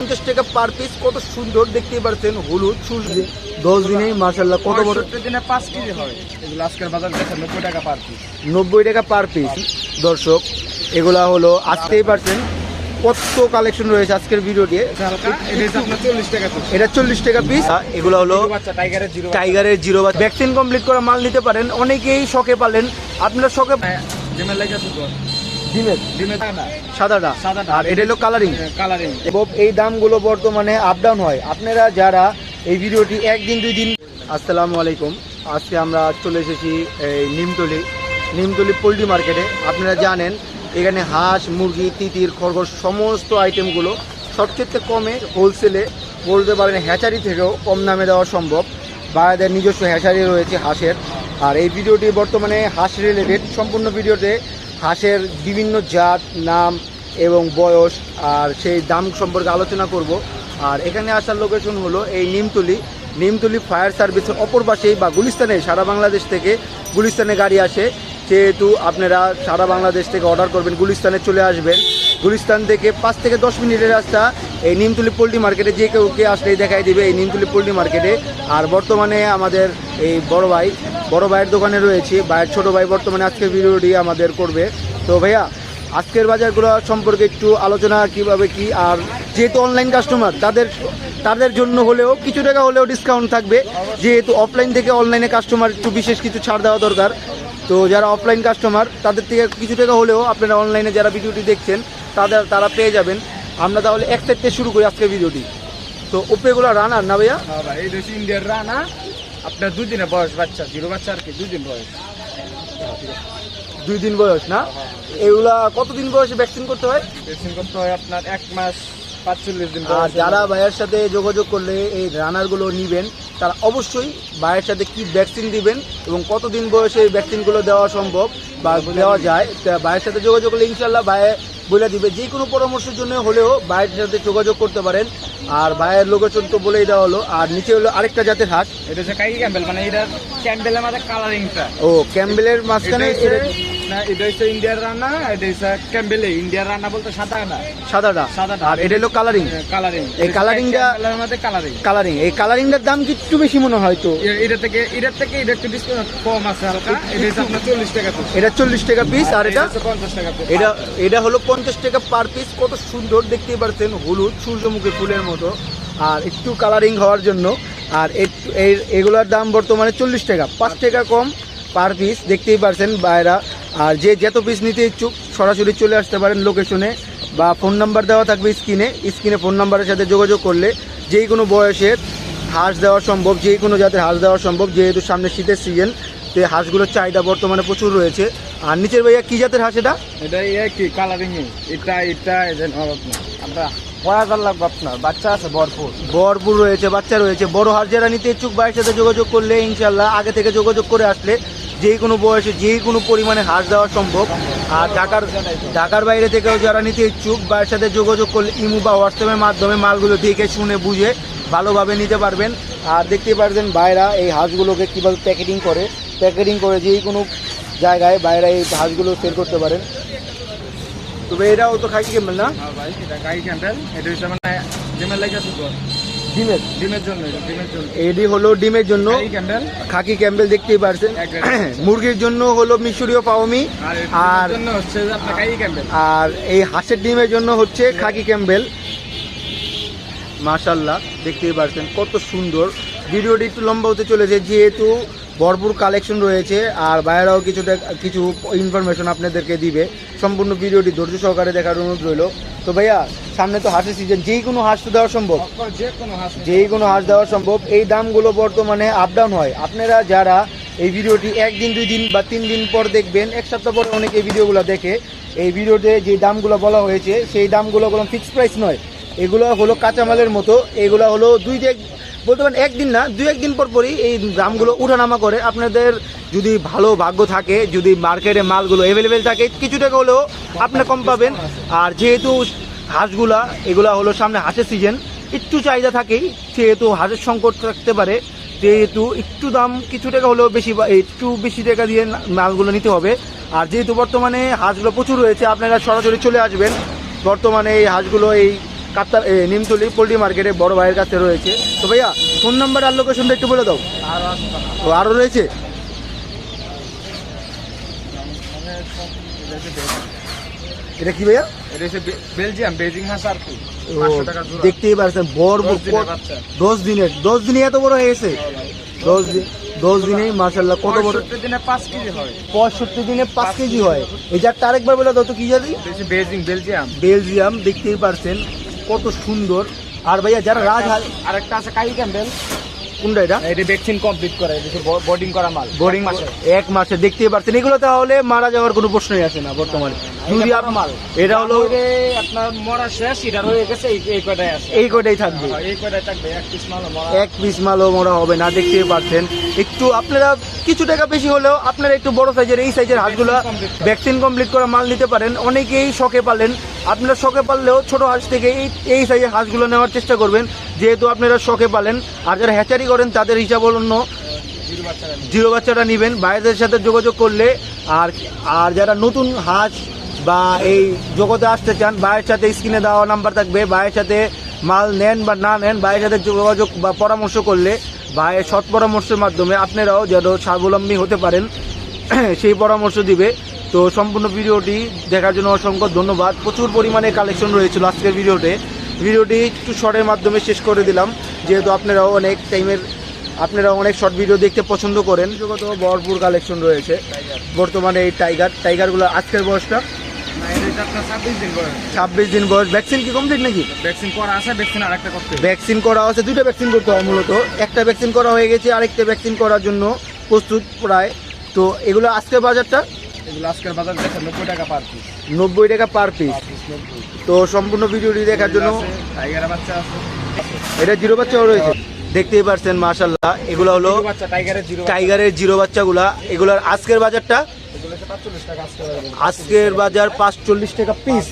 50 টাকা per piece. কত সুন্দর দেখতেই পাচ্ছেন, হলুদ সূর্যে 10 দিনেই মাশাআল্লাহ কত বড়। দিনে 5 কেজি হয় এগুলো। আজকের বাজার দেখেন 90 টাকা পার পিস। 90 টাকা পার পিস। দর্শক এগুলা হলো আসতেই পারছেন কত কালেকশন রয়েছে আজকের ভিডিওটি। এটা 40 টাকা পিস। এগুলো হলো টাইগারের জিরো বাচ্চা। ভ্যাকসিন কমপ্লিট করা মাল নিতে পারেন। অনেকেই শখে পালেন, আপনারা শখে সাদাটা, আর এটা হলো কালারিং। এই দামগুলো বর্তমানে আপ ডাউন হয়। আপনারা যারা এই ভিডিওটি একদিন 2 দিন। আসসালামু আলাইকুম। আজকে আমরা চলে এসেছি এই নিমতলি পোল্ট্রি মার্কেটে। আপনারা জানেন এখানে হাঁস, মুরগি, তিতির, খরগোশ সমস্ত আইটেমগুলো সবচেয়ে কমে হোলসেলে, বলতে পারেন হ্যাচারি থেকেও কম দামে দেওয়া সম্ভব। বাইরের নিজস্ব হ্যাচারি রয়েছে হাঁসের। আর এই ভিডিওটি বর্তমানে হাঁস রিলেটেড। সম্পূর্ণ ভিডিওতে হাঁসের বিভিন্ন জাত, নাম এবং বয়স আর সেই দাম সম্পর্কে আলোচনা করব। আর এখানে আসার লোকেশন হলো এই নিমতলি ফায়ার সার্ভিসের অপর পাশেই, বা গুলিস্তানে। সারা বাংলাদেশ থেকে গুলিস্তানে গাড়ি আসে, যেহেতু আপনারা সারা বাংলাদেশ থেকে অর্ডার করবেন গুলিস্তানে চলে আসবেন। গুলিস্তান থেকে 5 থেকে 10 মিনিটের রাস্তা এই নিমতলি পোল্ট্রি মার্কেটে। যে কেউ আসলেই দেখাই দিবে এই নিমতলি পোল্ট্রি মার্কেটে। আর বর্তমানে আমাদের এই বড় ভাইয়ের দোকানে রয়েছে। ভাইয়ের ছোট ভাই বর্তমানে আজকের ভিডিওটি আমাদের করবে। তো ভাইয়া, আজকের বাজারগুলো সম্পর্কে একটু আলোচনা কিভাবে কি। আর যেহেতু অনলাইন কাস্টমার, তাদের জন্য হলেও কিছু টাকা হলেও ডিসকাউন্ট থাকবে। যেহেতু অফলাইন থেকে অনলাইনে কাস্টমার একটু বিশেষ কিছু ছাড় দেওয়া দরকার। তো যারা অফলাইন কাস্টমার তাদের থেকে কিছু টাকা হলেও আপনারা অনলাইনে যারা ভিডিওটি দেখছেন তারা পেয়ে যাবেন। আমরা তাহলে এক সাইড থেকে শুরু করি আজকের ভিডিওটি। তো ওপেগুলো রানার না ভাইয়া? এই দেশি ইন্ডিয়ার রানা। আপনার 2 দিনের বয়স বাচ্চা, জিরো বাচ্চা আর কি, 2 দিন বয়স। 2 দিন বয়স না? এগুলা কতদিন বয়সে ভ্যাকসিন করতে হয়? ভ্যাকসিন করতে হয় আপনার 1 মাস 45 দিন। আর যারা ভাইয়ের সাথে যোগাযোগ করলে এই রানারগুলো নেবেন, তারা অবশ্যই ভাইয়ের সাথে কি ভ্যাকসিন দিবেন এবং কতদিন বয়সে এই ভ্যাকসিনগুলো দেওয়া সম্ভব বা দেওয়া যায়, ভাইয়ের সাথে যোগাযোগ করলে ইনশাল্লাহ ভাইয়ে বলে দিবে। যে কোনো পরামর্শের জন্য হলেও ভাইয়ের সাথে যোগাযোগ করতে পারেন। আর ভাইয়ের লোকেশন তো বলেই দেওয়া হলো। আর নিচে হলো আরেকটা জাতের হাঁস, এটা হচ্ছে কাই ক্যাম্বেল, মানে এটা ক্যাম্বেলের মধ্যে কালারিংটা। ও ক্যাম্বেলের মাঝখানে না, এটা হচ্ছে ইন্ডিয়ার রানা, এটা হচ্ছে ক্যাম্বেলে। ইন্ডিয়ার রানা বলতে সাদাটা। আর এটা হলো কালারিং। এই কালারিং এই কালারিংটার দাম কি একটু বেশি মনে হয়? তো এটার থেকে এটা একটু ডিসকাউন্ট কম আছে হালকা। এটা হচ্ছে আপনার 40 টাকা পিস। এটা 40 টাকা পিস। আর এটা 50 টাকা পিস। এটা হলো 50 টাকা পার পিস। কত সুন্দর দেখতেই পাচ্ছেন, হলুদ সূর্যমুখী ফুলের মতো আর একটু কালারিং হওয়ার জন্য। আর এগুলোর দাম বর্তমানে 40 টাকা, 5 টাকা কম পার পিস। দেখতেই পারছেন বাইরা। আর যত পিস নিতে ইচ্ছুক সরাসরি চলে আসতে পারেন লোকেশনে, বা ফোন নাম্বার দেওয়া থাকবে স্ক্রিনে ফোন নাম্বারের সাথে যোগাযোগ করলে যেই কোনো বয়সের হাঁস দেওয়া সম্ভব, যেই কোনো জাতের হাঁস দেওয়া সম্ভব। যেহেতু সামনে শীতের সিজন, তো হাঁসগুলোর চাহিদা বর্তমানে প্রচুর রয়েছে। আর নিচের ভাইয়া কি জাতের হাঁস? এটা কি কালারিং? এটা আমরা পড়াবার লাগবে। আপনার বাচ্চা আছে ভরপুর রয়েছে, বাচ্চা রয়েছে। বড় হাঁস যারা নিতে ইচ্ছুক ভাইয়ের সাথে যোগাযোগ করলে ইনশাল্লাহ আগে থেকে যোগাযোগ করে আসলে যেই কোনো বয়সে যেই কোনো পরিমাণে হাঁস দেওয়া সম্ভব। আর ঢাকার বাইরে থেকেও যারা নিতে ইচ্ছুক ভাইয়ের সাথে যোগাযোগ করলে ইমো বা হোয়াটসঅ্যাপের মাধ্যমে মালগুলো দেখে শুনে বুঝে ভালোভাবে নিতে পারবেন। আর দেখতে পারবেন বাইরা এই হাঁসগুলোকে কীভাবে প্যাকেটিং করে যেই কোনো জায়গায় বাইরে এই হাঁসগুলো সেল করতে পারেন। তবে এটাও তো খাকি ক্যাম্বেল না? হ্যাঁ ভাই, এটা খাকি ক্যাম্বেল। এটা হচ্ছে মানে ডিমের জন্য। এডি হলো ডিমের জন্য খাকি ক্যাম্বেল। দেখতেই পারছেন। মুরগির জন্য হলো মিশরীয় পাওমি। আর এই হাঁসের ডিমের জন্য হচ্ছে খাকি ক্যাম্বেল। মাশাআল্লাহ দেখতেই পারছেন কত সুন্দর। ভিডিওটি একটু লম্বা হতে চলেছে যেহেতু ভরপুর কালেকশন রয়েছে। আর বাইরেও কিছু ইনফরমেশন আপনাদেরকে দিবে। সম্পূর্ণ ভিডিওটি ধৈর্য সহকারে দেখার অনুরোধ রইল। তো ভাইয়া, সামনে তো হাঁসের সিজন, যেই কোনো হাঁস তো দেওয়া সম্ভব। এই দামগুলো বর্তমানে আপ ডাউন হয়। আপনারা যারা এই ভিডিওটি একদিন 2 দিন বা 3 দিন পর দেখবেন, 1 সপ্তাহ পরে অনেকে এই ভিডিওগুলো দেখে, এই ভিডিওতে যে দামগুলো বলা হয়েছে সেই দামগুলো কোনো ফিক্সড প্রাইস নয়। এগুলো হলো কাঁচামালের মতো। এগুলো হলো বলতে পারেন একদিন না, 2-1 দিন পরই এই দামগুলো উঠানামা করে। আপনাদের যদি ভালো ভাগ্য থাকে, যদি মার্কেটে মালগুলো অ্যাভেলেবেল থাকে, কিছু টাকা হলেও আপনারা কম পাবেন। আর যেহেতু এগুলা হলো সামনে হাঁসের সিজন, একটু চাহিদা থাকেই, সেহেতু হাঁসের সংকট থাকতে পারে। যেহেতু একটু দাম কিছু টাকা হলেও একটু বেশি টাকা দিয়ে মালগুলো নিতে হবে। আর যেহেতু বর্তমানে হাঁসগুলো প্রচুর রয়েছে, আপনারা সরাসরি চলে আসবেন। বর্তমানে এই হাঁসগুলো এই কাপ্তার নিমতলি পোল্ট্রি মার্কেটে বড় ভাইয়ের কাছে রয়েছে। তো ভাইয়া ফোন নাম্বার আর লোকেশনটা একটু বলে দাও। তো আরও রয়েছে, এটা কি ভাইয়া? এটা হচ্ছে বেলজিয়াম বেজিং হাঁস আর কি। ও, দেখতেই পারছেন বড় 10 দিনে এত বড় হয়ে গেছে। 10 দিনেই মাশাআল্লাহ কত বড়। 65 দিনে 5 কেজি হয়। 65 দিনে 5 কেজি হয়। এই জাতটা আরেকবার বলে দাও তো কি জাতি? বেজিং বেলজিয়াম, দেখতেই পারছেন কত সুন্দর। আর ভাইয়া যারা রাজহাঁস, আরেকটা আছে কাই ক্যাম্বেল। কোনটা এটা? এটা ভ্যাকসিন কমপ্লিট করা, এটা বোর্ডিং করা মাল। বোর্ডিং 1 মাসে, দেখতেই পারছেন এগুলো তাহলে মারা যাওয়ার কোনো প্রশ্নই আসে না বর্তমানে। যদি মাল এটা হলো আপনার মরা শেষ, এটা রয়ে গেছে এই কয়টাই আছে, এই কয়টাই থাকবে। এই কয়টাই থাকবে, এক পিস মালও মরা, এক পিস মালও মরা হবে না। দেখতেই পাচ্ছেন একটু আপনারা কিছু টাকা বেশি হলেও আপনারা একটু বড় সাইজের এই সাইজের হাঁসগুলো ভ্যাকসিন কমপ্লিট করা মাল নিতে পারেন। অনেকেই শখে পালেন, আপনারা শখে পারলেও ছোট হাঁস থেকে এই সাইজের হাঁসগুলো নেওয়ার চেষ্টা করবেন, যেহেতু আপনারা শখে পালেন। আর যারা হ্যাচারি করেন তাদের হিসাব অন্য জিরো বাচ্চাটা নেবেন ভাইদের সাথে যোগাযোগ করলে। আর যারা নতুন হাঁস বা এই জগতে আসতে চান, ভাইয়ের সাথে স্ক্রিনে দেওয়া নাম্বার থাকবে, ভাইয়ের সাথে মাল নেন বা না নেন, ভাইয়ের সাথে যোগাযোগ বা পরামর্শ করলে ভাইয়ের সৎ পরামর্শের মাধ্যমে আপনারাও যেন স্বাবলম্বী হতে পারেন সেই পরামর্শ দিবে। তো সম্পূর্ণ ভিডিওটি দেখার জন্য অসংখ্য ধন্যবাদ। প্রচুর পরিমাণে কালেকশন রয়েছিল আজকের ভিডিওটি একটু শর্টের মাধ্যমে শেষ করে দিলাম, যেহেতু আপনারা অনেক শর্ট ভিডিও দেখতে পছন্দ করেন। জগত ভরপুর কালেকশন রয়েছে বর্তমানে। এই টাইগারগুলো আজকের বয়সটা 26 দিন বয়স। ভ্যাকসিন কি কমপ্লিট নাকি? ভ্যাকসিন করা আছে, ভ্যাকসিন আরেকটা করতে হবে। ভ্যাকসিন করা আছে, 2টা ভ্যাকসিন করতে হয় মূলত। একটা ভ্যাকসিন করা হয়ে গেছে, আরেকটা ভ্যাকসিন করার জন্য প্রস্তুত প্রায়। তো এগুলো আজকের বাজারটা? এগুলো আজকের বাজার দেখে 90 টাকা পার পিস। 90 টাকা পার পিস। তো সম্পূর্ণ ভিডিওটি দেখার জন্য টাইগার বাচ্চা আছে, এটা জিরো বাচ্চাও রয়েছে, দেখতেই পারছেন মাশাআল্লাহ। এগুলো হলো টাইগারের জিরো বাচ্চাগুলা। এগুলোর আজকের বাজারটা? আজকের বাজার 45 টাকা পিস,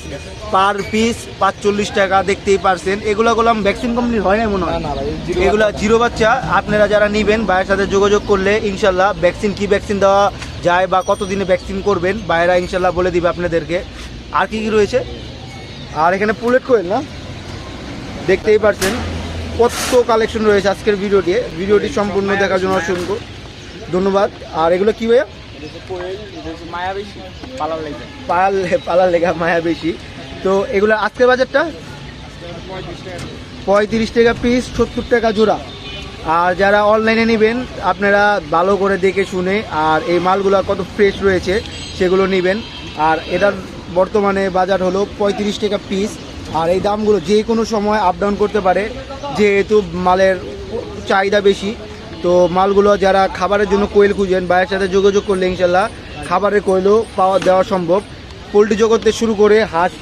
পার পিস 45 টাকা। দেখতেই পারছেন এগুলো গোলাম ভ্যাকসিন কমপ্লিট হয় না মনে হয়। এগুলা জিরো বাচ্চা। আপনারা যারা নেবেন ভাইয়ের সাথে যোগাযোগ করলে ইনশাল্লাহ কি ভ্যাকসিন দেওয়া যায় বা কতদিনে ভ্যাকসিন করবেন ভাইয়েরা ইনশাল্লাহ বলে দিবে আপনাদেরকে। আর কি রয়েছে? আর এখানে পুলেট কোয়েল না, দেখতেই পারছেন কত কালেকশন রয়েছে আজকের ভিডিওটি সম্পূর্ণ দেখার জন্য অসংখ্য ধন্যবাদ। আর এগুলো কি ভাইয়া? পালার লেগা মায়া বেশি। তো এগুলো আজকের বাজারটা 35 টাকা পিস, 70 টাকা জোড়া। আর যারা অনলাইনে নেবেন আপনারা ভালো করে দেখে শুনে, আর এই মালগুলো কত ফ্রেশ রয়েছে সেগুলো নেবেন। আর এটার বর্তমানে বাজার হলো 35 টাকা পিস। আর এই দামগুলো যে কোনো সময় আপ ডাউন করতে পারে, যেহেতু মালের চাহিদা বেশি। তো মালগুলো যারা খাবারের জন্য কোয়েল খুঁজেন ভাইয়ের সাথে যোগাযোগ করলে ইনশাল্লাহ খাবারের কোয়েলও দেওয়া সম্ভব। পোলট্রি জগতে শুরু করে হাঁস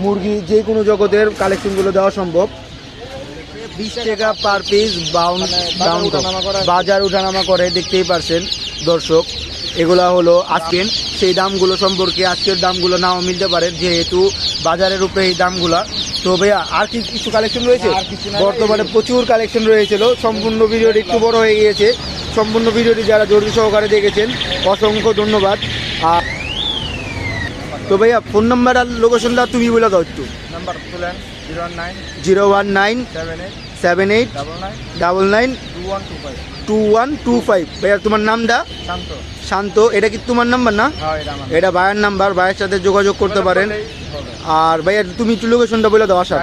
মুরগি যে কোনো জগতের কালেকশনগুলো দেওয়া সম্ভব। 20 টাকা পার পিস বাজার উঠানামা করে, দেখতেই পারছেন দর্শক। এগুলা হলো আজকের সেই দামগুলো সম্পর্কে। আজকের দামগুলো নাও মিলতে পারে, যেহেতু বাজারের উপরে এই দামগুলা। তো ভাইয়া আর কি কিছু কালেকশন রয়েছে? বর্তমানে প্রচুর কালেকশন রয়েছিল। সম্পূর্ণ ভিডিওটি একটু বড় হয়ে গিয়েছে। সম্পূর্ণ ভিডিওটি যারা জরুরি সহকারে দেখেছেন অসংখ্য ধন্যবাদ। আর তো ভাইয়া ফোন নাম্বার আর লোকেশনটা তুমি বলে দাও একটু। নাম্বার তুলেন 01978992125। ভাইয়া তোমার নামটা? শান্ত। এটা কি তোমার নাম্বার না? এটা ভাইয়ের নাম্বার, ভাইয়ের সাথে যোগাযোগ করতে পারেন। আর ভাইয়া তুমি একটু লোকেশনটা বলে দাও। আসা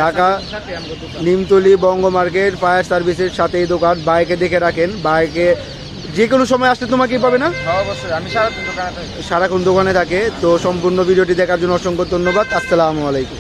ঢাকা নিমতলি বঙ্গ মার্কেট ফায়ার সার্ভিসের সাথেই দোকান। বাইকে দেখে রাখেন, বাইকে যে কোনো সময় আসলে তোমাকেই পাবে না? অবশ্যই, আমি সারাক্ষণ দোকানে থাকে। তো সম্পূর্ণ ভিডিওটি দেখার জন্য অসংখ্য ধন্যবাদ। আসসালামু আলাইকুম।